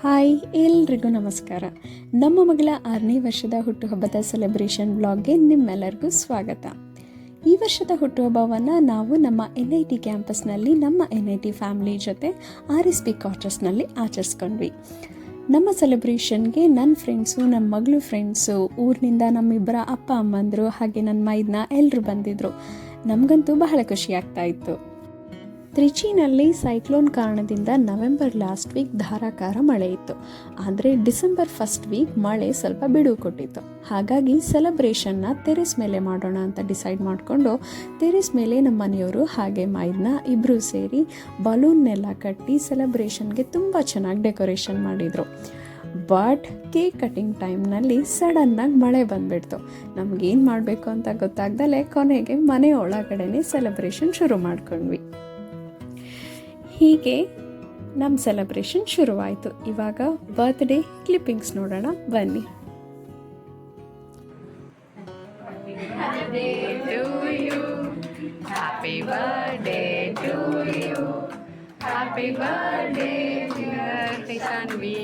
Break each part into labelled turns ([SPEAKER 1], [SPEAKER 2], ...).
[SPEAKER 1] Hi ಎಲ್ರಿಗೂ ನಮಸ್ಕಾರ. ನಮ್ಮ ಮಗಳ 6ನೇ ವರ್ಷದ ಹುಟ್ಟುಹಬ್ಬದ ಸೆಲೆಬ್ರೇಷನ್ ಬ್ಲಾಗ್ಗೆ ನಿಮ್ಮೆಲ್ಲರಿಗೂ ಸ್ವಾಗತ. ಈ ವರ್ಷದ ಹುಟ್ಟುಹಬ್ಬವನ್ನು ನಾವು ನಮ್ಮ NIT ಕ್ಯಾಂಪಸ್ನಲ್ಲಿ ನಮ್ಮ NIT ಫ್ಯಾಮಿಲಿ ಜೊತೆ RSP ಕ್ವಾರ್ಟರ್ಸ್ನಲ್ಲಿ ಆಚರಿಸ್ಕೊಂಡ್ವಿ. ನಮ್ಮ ಸೆಲೆಬ್ರೇಷನ್ಗೆ ನನ್ನ ಫ್ರೆಂಡ್ಸು, ನಮ್ಮ ಮಗಳು ಫ್ರೆಂಡ್ಸು, ಊರಿನಿಂದ ನಮ್ಮಿಬ್ಬರ ಅಪ್ಪ ಅಮ್ಮಂದರು ಹಾಗೆ ನನ್ನ ಮೈದ್ನ ಎಲ್ಲರೂ ಬಂದಿದ್ದರು. ನಮಗಂತೂ ಬಹಳ ಖುಷಿ ಆಗ್ತಾ ಇತ್ತು. ತ್ರಿಚಿನಲ್ಲಿ ಸೈಕ್ಲೋನ್ ಕಾರಣದಿಂದ ನವೆಂಬರ್ ಲಾಸ್ಟ್ ವೀಕ್ ಧಾರಾಕಾರ ಮಳೆ ಇತ್ತು. ಆದರೆ ಡಿಸೆಂಬರ್ ಫಸ್ಟ್ ವೀಕ್ ಮಳೆ ಸ್ವಲ್ಪ ಬಿಡುವು ಕೊಟ್ಟಿತ್ತು. ಹಾಗಾಗಿ ಸೆಲೆಬ್ರೇಷನ್ನ ಟೆರೆಸ್ ಮೇಲೆ ಮಾಡೋಣ ಅಂತ ಡಿಸೈಡ್ ಮಾಡಿಕೊಂಡು ಟೆರೆಸ್ ಮೇಲೆ ನಮ್ಮ ಮನೆಯವರು ಹಾಗೆ ಮೈದ್ನ ಇಬ್ಬರು ಸೇರಿ ಬಲೂನ್ನೆಲ್ಲ ಕಟ್ಟಿ ಸೆಲೆಬ್ರೇಷನ್ಗೆ ತುಂಬ ಚೆನ್ನಾಗಿ ಡೆಕೋರೇಷನ್ ಮಾಡಿದರು. ಬಟ್ ಕೇಕ್ ಕಟ್ಟಿಂಗ್ ಟೈಮ್ನಲ್ಲಿ ಸಡನ್ನಾಗಿ ಮಳೆ ಬಂದುಬಿಡ್ತು. ನಮಗೇನು ಮಾಡಬೇಕು ಅಂತ ಗೊತ್ತಾಗ್ದಲೇ ಕೊನೆಗೆ ಮನೆ ಒಳಗಡೆನೇ ಸೆಲೆಬ್ರೇಷನ್ ಶುರು ಮಾಡ್ಕೊಂಡ್ವಿ. ಹೀಗೆ ನಮ್ಮ ಸೆಲೆಬ್ರೇಷನ್ ಶುರುವಾಯಿತು. ಇವಾಗ ಬರ್ತ್ಡೇ ಕ್ಲಿಪ್ಪಿಂಗ್ಸ್ ನೋಡೋಣ ಬನ್ನಿ.
[SPEAKER 2] Happy birthday to you. Happy birthday dear Tanvi.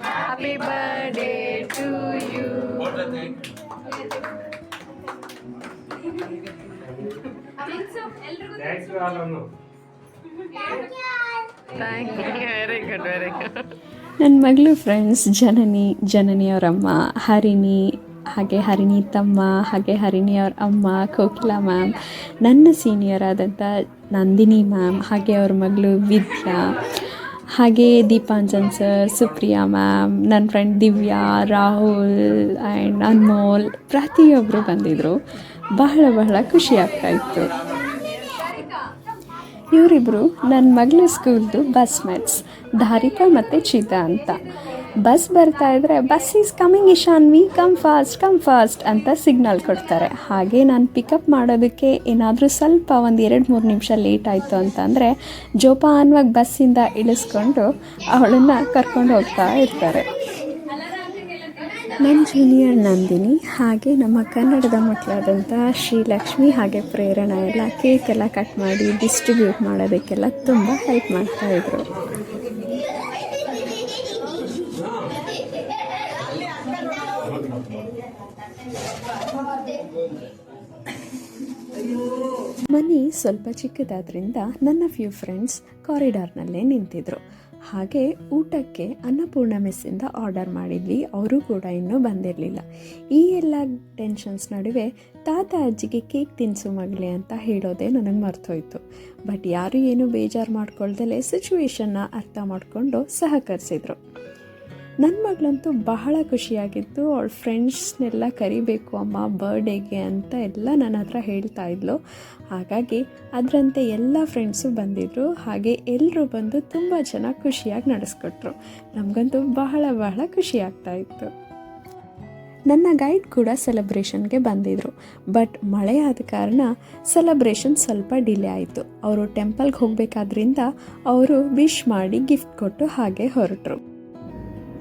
[SPEAKER 2] Happy birthday to you.
[SPEAKER 3] Thanks to all of you.
[SPEAKER 2] Thank you. Very good, very good.
[SPEAKER 1] ನನ್ನ ಮಗಳು ಫ್ರೆಂಡ್ಸ್ ಜನನಿಯವರಮ್ಮ ಹರಿಣಿ, ಹಾಗೆ ಹರಿಣಿ ತಮ್ಮ, ಹಾಗೆ ಹರಿಣಿಯವ್ರ ಅಮ್ಮ ಕೋಕಿಲಾ ಮ್ಯಾಮ್, ನನ್ನ ಸೀನಿಯರ್ ಆದಂಥ ನಂದಿನಿ ಮ್ಯಾಮ್, ಹಾಗೆ ಅವ್ರ ಮಗಳು ವಿದ್ಯಾ, ಹಾಗೆ ದೀಪಾಂಜನ್ ಸರ್, ಸುಪ್ರಿಯಾ ಮ್ಯಾಮ್, ನನ್ನ ಫ್ರೆಂಡ್ ದಿವ್ಯಾ, ರಾಹುಲ್ ಆ್ಯಂಡ್ ಅನ್ಮೋಲ್ ಪ್ರತಿಯೊಬ್ಬರು ಬಂದಿದ್ದರು. ಬಹಳ ಖುಷಿ ಆಗ್ತಾಯಿತ್ತು. ಇವರಿಬ್ಬರು ನನ್ನ ಮಗಳ ಸ್ಕೂಲ್ದು ಬಸ್ ಮೇಟ್ಸ್, ಧಾರಿಕಾ ಮತ್ತು ಚಿತಾ ಅಂತ. ಬಸ್ ಬರ್ತಾಯಿದ್ರೆ bus is coming Ishanvi, come fast ಅಂತ ಸಿಗ್ನಲ್ ಕೊಡ್ತಾರೆ. ಹಾಗೆ ನಾನು ಪಿಕಪ್ ಮಾಡೋದಕ್ಕೆ ಏನಾದರೂ ಸ್ವಲ್ಪ ಒಂದು 2-3 ನಿಮಿಷ ಲೇಟ್ ಆಯಿತು ಅಂತಂದರೆ ಜೋಪಾನವಾಗಿ ಬಸ್ಸಿಂದ ಇಳಿಸ್ಕೊಂಡು ಅವಳನ್ನು ಕರ್ಕೊಂಡು ಹೋಗ್ತಾ ಇರ್ತಾರೆ. ನನ್ನ ಜೂನಿಯರ್ ನಂದಿನಿ ಹಾಗೆ ನಮ್ಮ ಕನ್ನಡದ ಮಕ್ಕಳಾದಂಥ ಶ್ರೀಲಕ್ಷ್ಮಿ ಹಾಗೆ ಪ್ರೇರಣಾ ಎಲ್ಲ ಕೇಕೆಲ್ಲ ಕಟ್ ಮಾಡಿ ಡಿಸ್ಟ್ರಿಬ್ಯೂಟ್ ಮಾಡೋದಕ್ಕೆಲ್ಲ ತುಂಬ ಹೆಲ್ಪ್ ಮಾಡ್ತಾಯಿದ್ರು. ಮನೆ ಸ್ವಲ್ಪ ಚಿಕ್ಕದಾದ್ರಿಂದ ನನ್ನ ಫ್ಯೂ ಫ್ರೆಂಡ್ಸ್ ಕಾರಿಡಾರ್ನಲ್ಲೇ ನಿಂತಿದ್ರು. ಹಾಗೆ ಊಟಕ್ಕೆ ಅನ್ನಪೂರ್ಣ ಮೆಸ್ಸಿಂದ ಆರ್ಡರ್ ಮಾಡಿದ್ವಿ. ಅವರು ಕೂಡ ಇನ್ನೂ ಬಂದಿರಲಿಲ್ಲ. ಈ ಎಲ್ಲ ಟೆನ್ಷನ್ಸ್ ನಡುವೆ ತಾತ ಅಜ್ಜಿಗೆ ಕೇಕ್ ತಿನ್ನಿಸು ಮಗಳೇ ಅಂತ ಹೇಳೋದೇ ನನಗೆ ಮರ್ತೋಯ್ತು. ಬಟ್ ಯಾರು ಏನೂ ಬೇಜಾರು ಮಾಡ್ಕೊಳ್ದಲೇ ಸಿಚುವೇಶನ್ನ ಅರ್ಥ ಮಾಡಿಕೊಂಡು ಸಹಕರಿಸಿದ್ರು. ನನ್ನ ಮಗಳಂತೂ ಬಹಳ ಖುಷಿಯಾಗಿತ್ತು. ಅವಳ ಫ್ರೆಂಡ್ಸ್ನೆಲ್ಲ ಕರಿಬೇಕು ಅಮ್ಮ ಬರ್ಡೇಗೆ ಅಂತ ಎಲ್ಲ ನನ್ನ ಹತ್ರ ಹೇಳ್ತಾ ಇದ್ಲು. ಹಾಗಾಗಿ ಅದರಂತೆ ಎಲ್ಲ ಫ್ರೆಂಡ್ಸು ಬಂದಿದ್ದರು. ಹಾಗೆ ಎಲ್ಲರೂ ಬಂದು ತುಂಬ ಚೆನ್ನಾಗಿ ಖುಷಿಯಾಗಿ ನಡೆಸ್ಕೊಟ್ರು. ನಮಗಂತೂ ಬಹಳ ಖುಷಿ ಆಗ್ತಾಯಿತ್ತು. ನನ್ನ ಗೈಡ್ ಕೂಡ ಸೆಲೆಬ್ರೇಷನ್ಗೆ ಬಂದಿದ್ದರು. ಬಟ್ ಮಳೆ ಆದ ಕಾರಣ ಸೆಲೆಬ್ರೇಷನ್ ಸ್ವಲ್ಪ ಡಿಲೇ ಆಯಿತು. ಅವರು ಟೆಂಪಲ್ಗೆ ಹೋಗಬೇಕಾದ್ರಿಂದ ಅವರು ವಿಶ್ ಮಾಡಿ ಗಿಫ್ಟ್ ಕೊಟ್ಟು ಹಾಗೆ ಹೊರಟರು.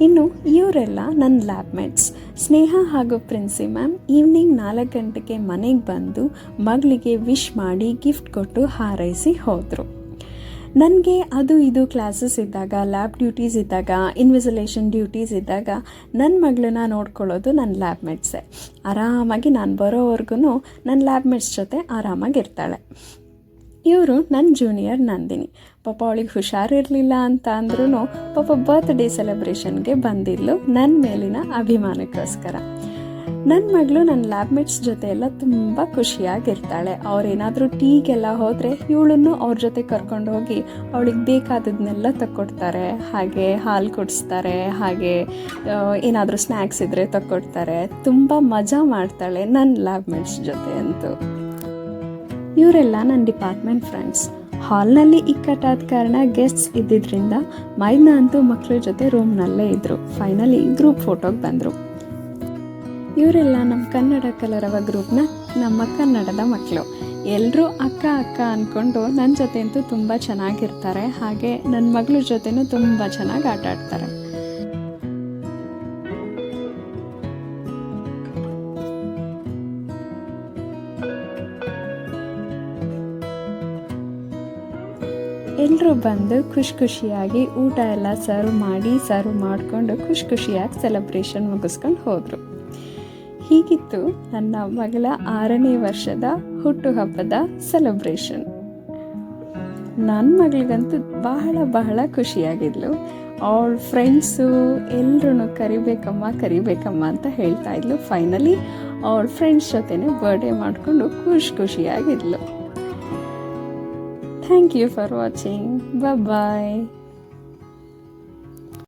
[SPEAKER 1] ಇನ್ನು ಇವರೆಲ್ಲ ನನ್ನ ಲ್ಯಾಬ್ಮೇಟ್ಸ್ ಸ್ನೇಹ ಹಾಗೂ ಪ್ರಿನ್ಸಿ ಮ್ಯಾಮ್ ಈವ್ನಿಂಗ್ 4 ಗಂಟೆಗೆ ಮನೆಗೆ ಬಂದು ಮಗಳಿಗೆ ವಿಶ್ ಮಾಡಿ ಗಿಫ್ಟ್ ಕೊಟ್ಟು ಹಾರೈಸಿ ಹೋದರು. ನನಗೆ ಅದು ಇದು ಕ್ಲಾಸಸ್ ಇದ್ದಾಗ, ಲ್ಯಾಬ್ ಡ್ಯೂಟೀಸ್ ಇದ್ದಾಗ, ಇನ್ವಿಜಿಲೇಷನ್ ಡ್ಯೂಟೀಸ್ ಇದ್ದಾಗ ನನ್ನ ಮಗಳನ್ನ ನೋಡ್ಕೊಳ್ಳೋದು ನನ್ನ ಲ್ಯಾಬ್ಮೇಟ್ಸೇ. ಆರಾಮಾಗಿ ನಾನು ಬರೋವರೆಗೂ ನನ್ನ ಲ್ಯಾಬ್ಮೇಟ್ಸ್ ಜೊತೆ ಆರಾಮಾಗಿರ್ತಾಳೆ. ಇವರು ನನ್ನ ಜೂನಿಯರ್ ನಂದಿನಿ. ಪಾಪ ಅವಳಿಗೆ ಹುಷಾರಿರಲಿಲ್ಲ ಅಂತ ಅಂದ್ರೂ ಪಾಪ ಬರ್ತ್ಡೇ ಸೆಲೆಬ್ರೇಷನ್ಗೆ ಬಂದಿದ್ಲು ನನ್ನ ಮೇಲಿನ ಅಭಿಮಾನಕ್ಕೋಸ್ಕರ. ನನ್ನ ಮಗಳು ನನ್ನ ಲ್ಯಾಬ್ಮೇಟ್ಸ್ ಜೊತೆ ಎಲ್ಲ ತುಂಬ ಖುಷಿಯಾಗಿರ್ತಾಳೆ. ಅವರೇನಾದರೂ ಟೀಗೆಲ್ಲ ಹೋದರೆ ಇವಳನ್ನು ಅವ್ರ ಜೊತೆ ಕರ್ಕೊಂಡು ಹೋಗಿ ಅವಳಿಗೆ ಬೇಕಾದದನ್ನೆಲ್ಲ ತಕ್ಕೊಡ್ತಾರೆ. ಹಾಗೆ ಹಾಲು ಕುಡಿಸ್ತಾರೆ, ಹಾಗೆ ಏನಾದರೂ ಸ್ನ್ಯಾಕ್ಸ್ ಇದ್ದರೆ ತಕ್ಕೊಡ್ತಾರೆ. ತುಂಬ ಮಜಾ ಮಾಡ್ತಾಳೆ ನನ್ನ ಲ್ಯಾಬ್ಮೇಟ್ಸ್ ಜೊತೆ ಅಂತೂ. ಇವರೆಲ್ಲ ನನ್ನ ಡಿಪಾರ್ಟ್ಮೆಂಟ್ ಫ್ರೆಂಡ್ಸ್. ಹಾಲ್ನಲ್ಲಿ ಇಕ್ಕಟ್ಟಾದ ಕಾರಣ ಗೆಸ್ಟ್ಸ್ ಇದ್ದಿದ್ದರಿಂದ ಮೈದ್ನ ಅಂತೂ ಮಕ್ಕಳ ಜೊತೆ ರೂಮ್ನಲ್ಲೇ ಇದ್ದರು. ಫೈನಲಿ ಗ್ರೂಪ್ ಫೋಟೋಗೆ ಬಂದರು. ಇವರೆಲ್ಲ ನಮ್ಮ ಕನ್ನಡ ಕಲರವ ಗ್ರೂಪ್ನ ನಮ್ಮ ಕನ್ನಡದ ಮಕ್ಕಳು. ಎಲ್ಲರೂ ಅಕ್ಕ ಅಂದ್ಕೊಂಡು ನನ್ನ ಜೊತೆ ಅಂತೂ ತುಂಬ ಚೆನ್ನಾಗಿರ್ತಾರೆ. ಹಾಗೆ ನನ್ನ ಮಗಳ ಜೊತೆನೂ ತುಂಬ ಚೆನ್ನಾಗಿ ಆಟ ಆಡ್ತಾರೆ. ಎಲ್ಲರೂ ಬಂದು ಖುಷಿಯಾಗಿ ಊಟ ಎಲ್ಲ ಸರ್ವ್ ಮಾಡಿಕೊಂಡು ಖುಷಿಯಾಗಿ ಸೆಲೆಬ್ರೇಷನ್ ಮುಗಿಸ್ಕೊಂಡು ಹೋದರು. ಹೀಗಿತ್ತು ನನ್ನ ಮಗಳ 6ನೇ ವರ್ಷದ ಹುಟ್ಟುಹಬ್ಬದ ಸೆಲೆಬ್ರೇಷನ್. ನನ್ನ ಮಗಳಿಗಂತೂ ಬಹಳ ಖುಷಿಯಾಗಿದ್ಲು. ಅವಳ ಫ್ರೆಂಡ್ಸು ಎಲ್ಲರೂ ಕರಿಬೇಕಮ್ಮ ಅಂತ ಹೇಳ್ತಾ ಇದ್ಲು. ಫೈನಲಿ ಅವಳ ಫ್ರೆಂಡ್ಸ್ ಜೊತೆನೇ ಬರ್ಡೇ ಮಾಡಿಕೊಂಡು ಖುಷಿಯಾಗಿದ್ಲು. Thank you for watching. Bye.